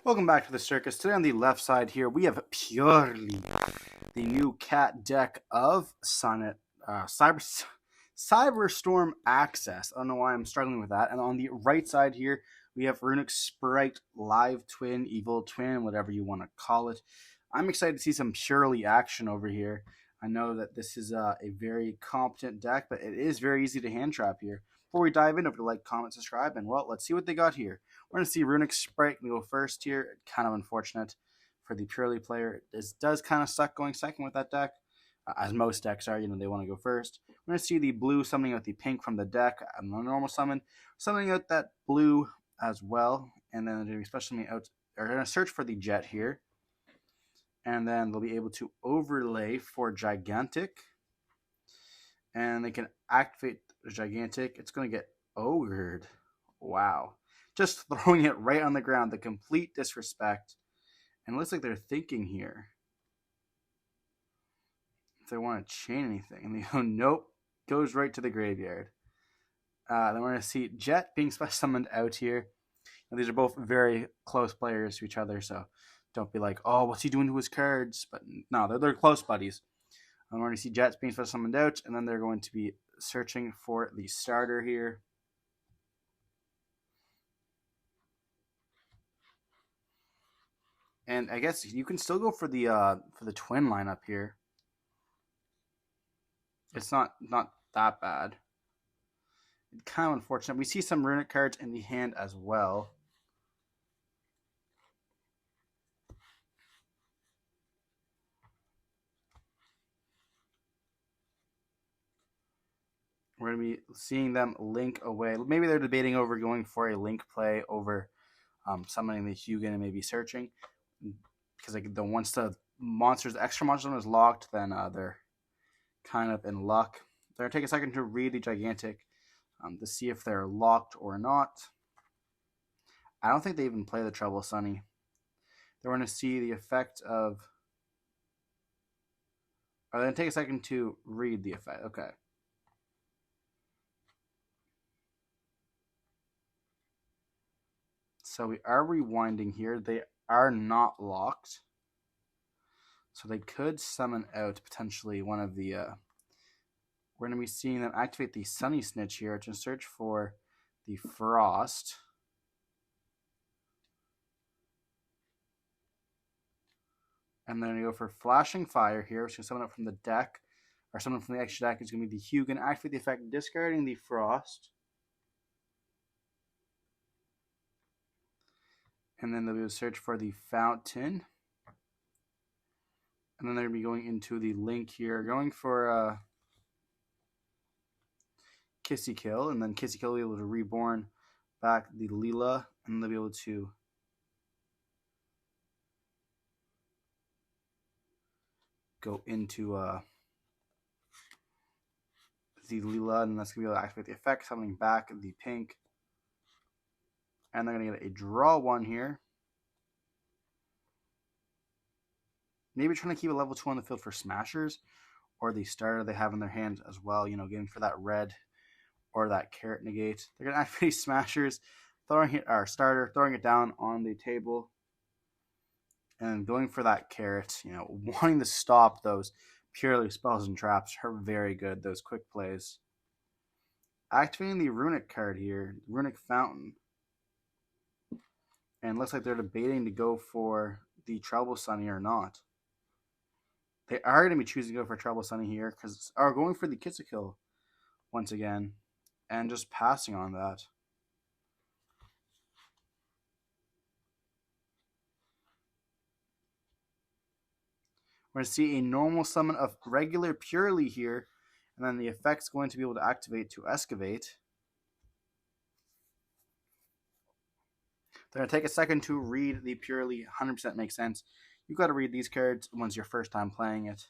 Welcome back to the circus. Today on the left side here, we have Purrely, the new cat deck of Cyberstorm Access. I don't know why I'm struggling with that. And on the right side here, we have Runick Spright Live Twin, Evil Twin, whatever you want to call it. I'm excited to see some Purrely action over here. I know that this is a very competent deck, but it is very easy to hand trap here. Before we dive in, over to like, comment, subscribe, and well, let's see what they got here. We're going to see Runick Spright go first here. Kind of unfortunate for the Purrely player. This does kind of suck going second with that deck, as most decks are. They want to go first. We're going to see the blue summoning out the pink from the deck on the normal summon, summoning out that blue as well, and then they're going to special out. They're going to search for the jet here, and then they'll be able to overlay for gigantic, and they can activate the gigantic. It's going to get ogred. Wow. Just throwing it right on the ground. The complete disrespect. And it looks like they're thinking here if they want to chain anything. And they go, nope. Goes right to the graveyard. Then we're going to see Jet being special summoned out here. And these are both very close players to each other. So don't be like, oh, what's he doing to his cards? But no, they're close buddies. And we're going to see Jet being special summoned out. And then they're going to be searching for the starter here. And I guess you can still go for the twin lineup here. It's not that bad. It's kind of unfortunate. We see some Runick cards in the hand as well. We're going to be seeing them link away. Maybe they're debating over going for a link play over summoning the Hugin and maybe searching. Because once the extra monster is locked, then they're kind of in luck. They're going to take a second to read the gigantic to see if they're locked or not. I don't think they even play the Trouble Sunny. They're going to see the effect of... They're going to take a second to read the effect. Okay. So we are rewinding here. They are not locked. So they could summon out potentially one of the... we're going to be seeing them activate the Sunny Snitch here to search for the Frost. And then we go for Flashing Fire here, which is summon up from the deck, or summon from the extra deck. It's going to be the Hugin. Activate the effect, discarding the Frost. And then they'll be able to search for the Fountain. And then they're going to be going into the link here, going for Kissy Kill. And then Kissy Kill will be able to reborn back the Leela. And they'll be able to go into the Leela. And that's going to be able to activate the effect, summoning back the pink. And they're going to get a draw one here. Maybe trying to keep a level 2 on the field for Smashers or the starter they have in their hands as well. Getting for that red or that carrot negate. They're going to activate Smashers, throwing it down on the table. And going for that carrot, wanting to stop those Purrely spells and traps are very good, those quick plays. Activating the Runick card here, Runick Fountain. And looks like they're debating to go for the Trouble Sunny or not. They are going to be choosing to go for Trouble Sunny here, because are going for the Kitsukill once again, and just passing on that. We're going to see a normal summon of regular Purrely here, and then the effect's going to be able to activate to excavate. They're going to take a second to read the Purrely. 100% makes sense. You've got to read these cards once your first time playing it.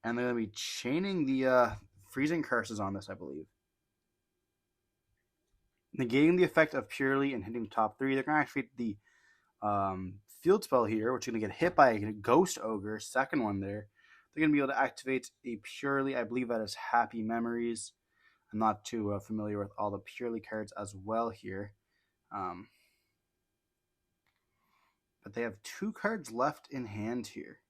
And they're going to be chaining the freezing curses on this, I believe. Negating the effect of Purrely and hitting top 3. They're going to activate the field spell here, which is going to get hit by a Ghost Ogre. Second one there. They're going to be able to activate a Purrely. I believe that is Happy Memories. I'm not too familiar with all the Purrely cards as well here. But they have 2 cards left in hand here.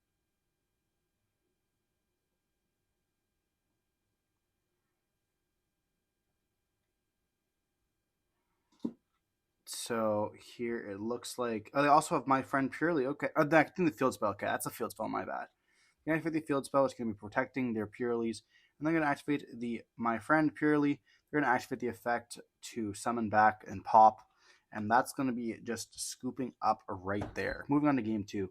So here it looks like, oh, they also have my friend Purrely. Okay, oh, I think the field spell. Okay, that's a field spell. My bad. You activate the field spell. It's going to be protecting their Purrelys, and they're going to activate the my friend Purrely. They're going to activate the effect to summon back and pop, and that's going to be just scooping up right there. Moving on to game 2.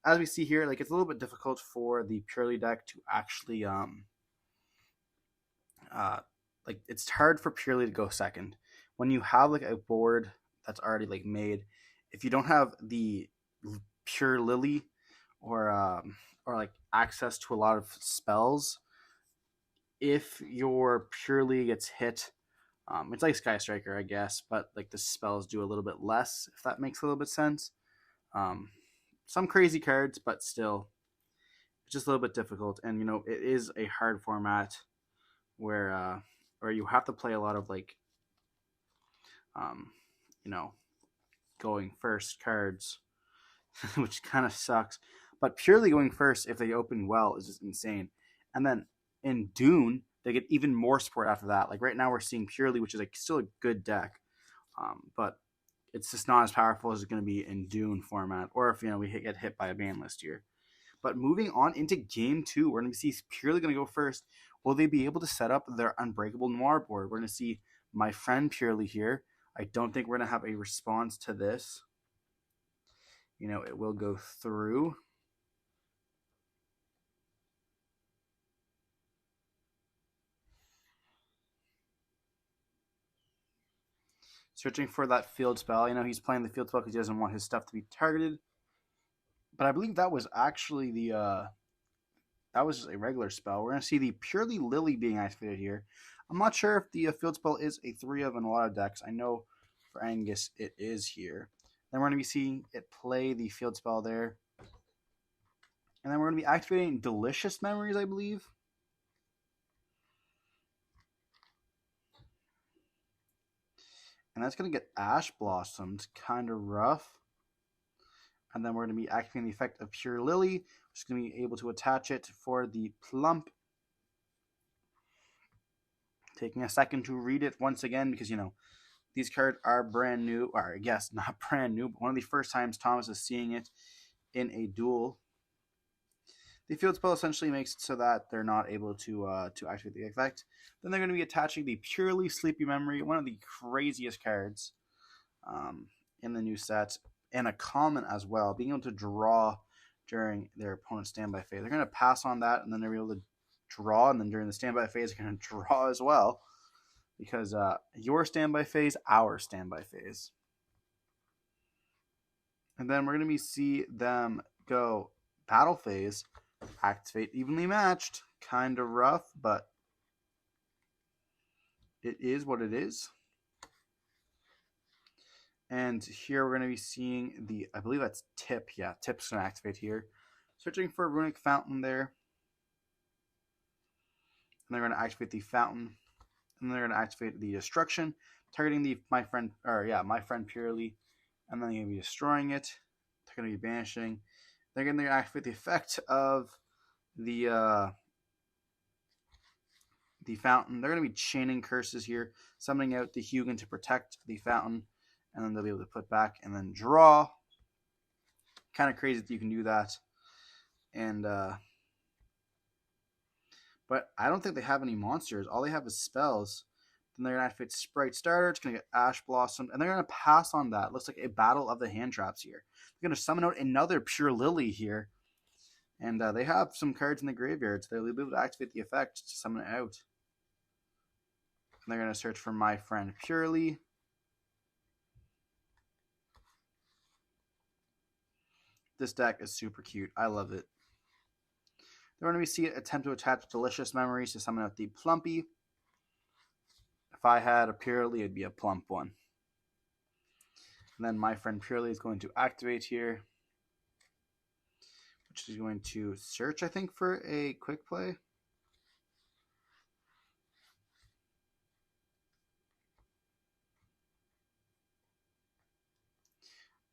As we see here, like it's a little bit difficult for the Purrely deck to actually like it's hard for Purrely to go second when you have like a board that's already like made. If you don't have the pure lily or like access to a lot of spells, if your Purrely gets hit, it's like Sky Striker, I guess, but like the spells do a little bit less, if that makes a little bit sense. Some crazy cards, but still, it's just a little bit difficult. And you know, it is a hard format where you have to play a lot of like um, you know, going first cards, which kind of sucks. But Purrely going first, if they open well, is just insane. And then in Dune, they get even more support after that. Like right now, we're seeing Purrely, which is like still a good deck, but it's just not as powerful as it's going to be in Dune format, or if we get hit by a ban list here. But moving on into game 2, we're going to see Purrely going to go first. Will they be able to set up their Unbreakable Noir board? We're going to see my friend Purrely here. I don't think we're going to have a response to this. It will go through. Searching for that field spell. He's playing the field spell because he doesn't want his stuff to be targeted. But I believe that was actually that was just a regular spell. We're going to see the Purrely Lily being activated here. I'm not sure if the field spell is a 3 of in a lot of decks. I know for Angus it is here. Then we're going to be seeing it play the field spell there. And then we're going to be activating Delicious Memories, I believe. And that's going to get Ash Blossomed, kind of rough. And then we're going to be activating the effect of Pure Lily, which is going to be able to attach it for the Plump. Taking a second to read it once again because, these cards are brand new, or I guess not brand new, but one of the first times Thomas is seeing it in a duel. The field spell essentially makes it so that they're not able to activate the effect. Then they're going to be attaching the Purely Sleepy Memory, one of the craziest cards in the new set, and a common as well, being able to draw during their opponent's standby phase. They're going to pass on that, and then they're able to draw, and then during the standby phase, they're going to draw as well. Because your standby phase, our standby phase. And then we're going to see them go battle phase, activate evenly matched. Kind of rough, but it is what it is. And here we're going to be seeing I believe that's Tip. Yeah, Tip's going to activate here. Searching for a Runick Fountain there. And they're going to activate the Fountain. And they're going to activate the Destruction, targeting my friend Purrely. And then they're going to be destroying it. They're going to be banishing. They're going to activate the effect of the Fountain. They're going to be chaining curses here, summoning out the Hugin to protect the Fountain. And then they'll be able to put back and then draw. Kind of crazy that you can do that. And but I don't think they have any monsters. All they have is spells. Then they're going to activate Spright Starter. It's going to get Ash Blossom. And they're going to pass on that. Looks like a battle of the hand traps here. They're going to summon out another Pure Lily here. And they have some cards in the graveyard. So they'll be able to activate the effect to summon it out. And they're going to search for my friend Purrely. This deck is super cute. I love it. They're going to see it attempt to attach Delicious Memories to summon out the Plumpy. If I had a Purrely, it'd be a plump one. And then my friend Purrely is going to activate here, which is going to search, I think, for a quick play.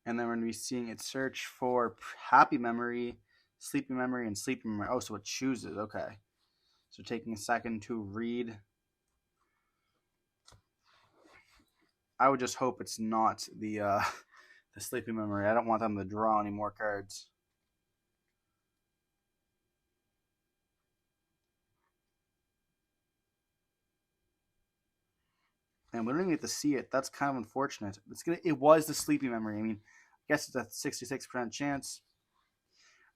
And then we're going to be seeing it search for happy memory, sleepy memory, and sleepy memory. Oh, so it chooses. Okay. So taking a second to read. I would just hope it's not the the sleepy memory. I don't want them to draw any more cards. And we don't even get to see it. That's kind of unfortunate. It was the sleepy memory. I mean, I guess it's a 66% chance.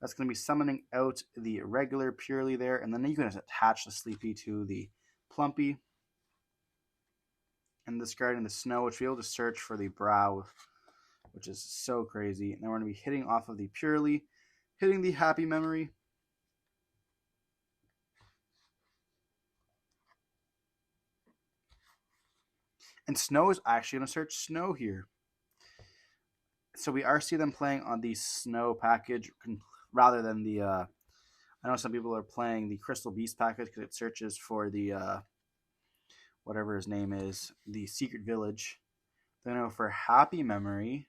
That's going to be summoning out the regular Purrely there, and then you can attach the sleepy to the plumpy, and discarding the snow, which we'll be able to search for the brow, which is so crazy. And then we're going to be hitting off of the Purrely, hitting the happy memory. And snow is actually going to search snow here. So we are seeing them playing on the snow package rather than the. I know some people are playing the Crystal Beast package because it searches for the whatever his name is, the Secret Village. Then go for Happy Memory.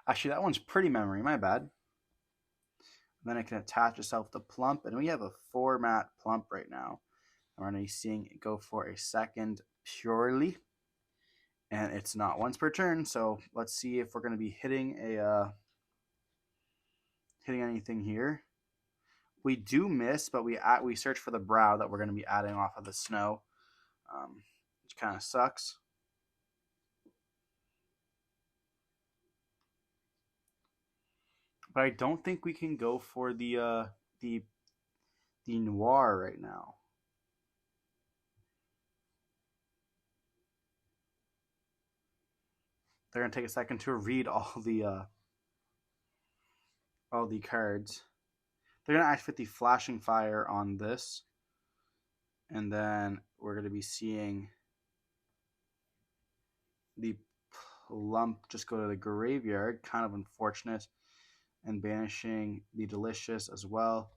Actually, that one's Pretty Memory. My bad. Then it can attach itself to Plump, and we have a 4-mat Plump right now. And we're going to be seeing it go for a second Purrely. And it's not once per turn, so let's see if we're going to be hitting hitting anything here. We do miss, but we search for the brow that we're going to be adding off of the snow, which kind of sucks. But I don't think we can go for the noir right now. They're gonna take a second to read all the cards. They're gonna activate the flashing fire on this, and then we're gonna be seeing the Plump just go to the graveyard. Kind of unfortunate, and banishing the Delicious as well.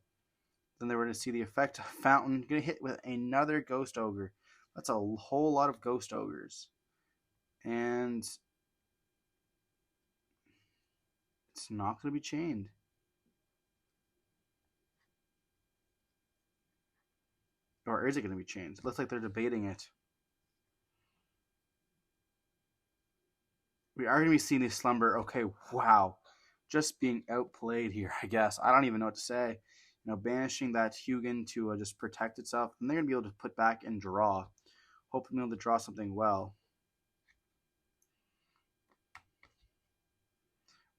Then they were going to see the effect of Fountain. Going to hit with another Ghost Ogre. That's a whole lot of Ghost Ogres. And it's not going to be chained. Or is it going to be chained? It looks like they're debating it. We are going to be seeing the Slumber. Okay, wow. Just being outplayed here, I guess. I don't even know what to say. You know, banishing that Hugin to just protect itself. And they're going to be able to put back and draw. Hoping they'll be able to draw something well.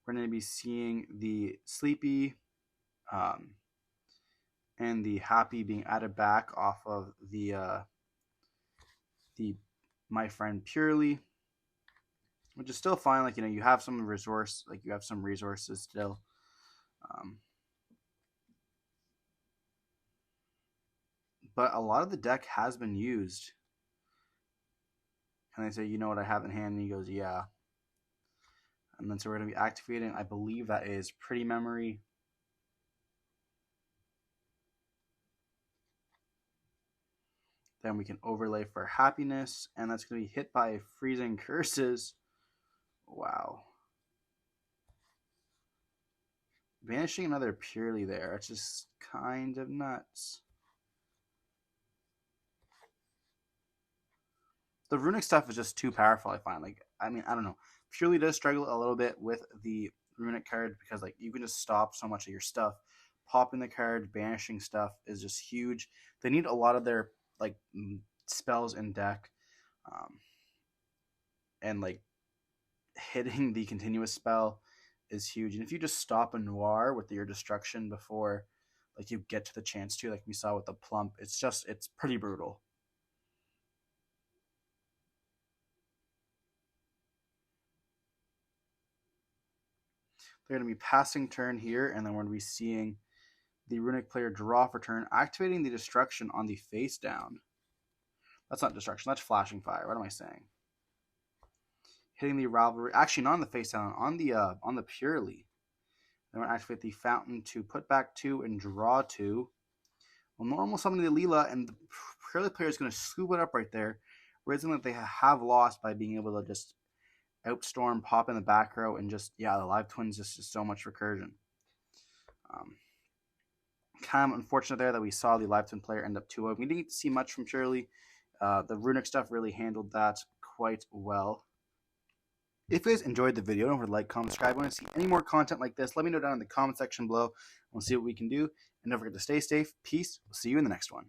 We're going to be seeing the Sleepy and the Happy being added back off of the My Friend Purrely, which is still fine. Like, you know, you have some resources still. But a lot of the deck has been used. And they say, you know what I have in hand? And he goes, yeah. And then so we're going to be activating, I believe that is Pretty Memory. Then we can overlay for Happiness. And that's going to be hit by Freezing Curses. Wow. Banishing another Purrely there. It's just kind of nuts. The Runick stuff is just too powerful, I find. Like, I mean, I don't know. Purrely does struggle a little bit with the Runick card because, like, you can just stop so much of your stuff. Popping the card, banishing stuff is just huge. They need a lot of their, like, spells in deck. And, like, hitting the continuous spell is huge. And if you just stop a Noir with your destruction before, like, you get to the chance to, like we saw with the Plump, it's pretty brutal. They're going to be passing turn here, and then we're going to be seeing the Runick player draw for turn, activating the destruction on the face down. That's not destruction, that's flashing fire. What am I saying? Hitting the Rivalry, actually not on the face down, on the Purrely. Then we're going to activate the Fountain to put back 2 and draw 2. Well, normal summon the Leela, and the Purrely player is going to scoop it up right there, raising that they have lost by being able to just Outstorm, pop in the back row, and just, yeah, the live twins just so much recursion. Kind of unfortunate there that we saw the live twin player end up 2-0. We didn't see much from Purrely. The Runick stuff really handled that quite well. If you guys enjoyed the video, don't forget to like, comment, subscribe. Want to see any more content like this, let me know down in the comment section below. We'll see what we can do. And don't forget to stay safe. Peace. We'll see you in the next one.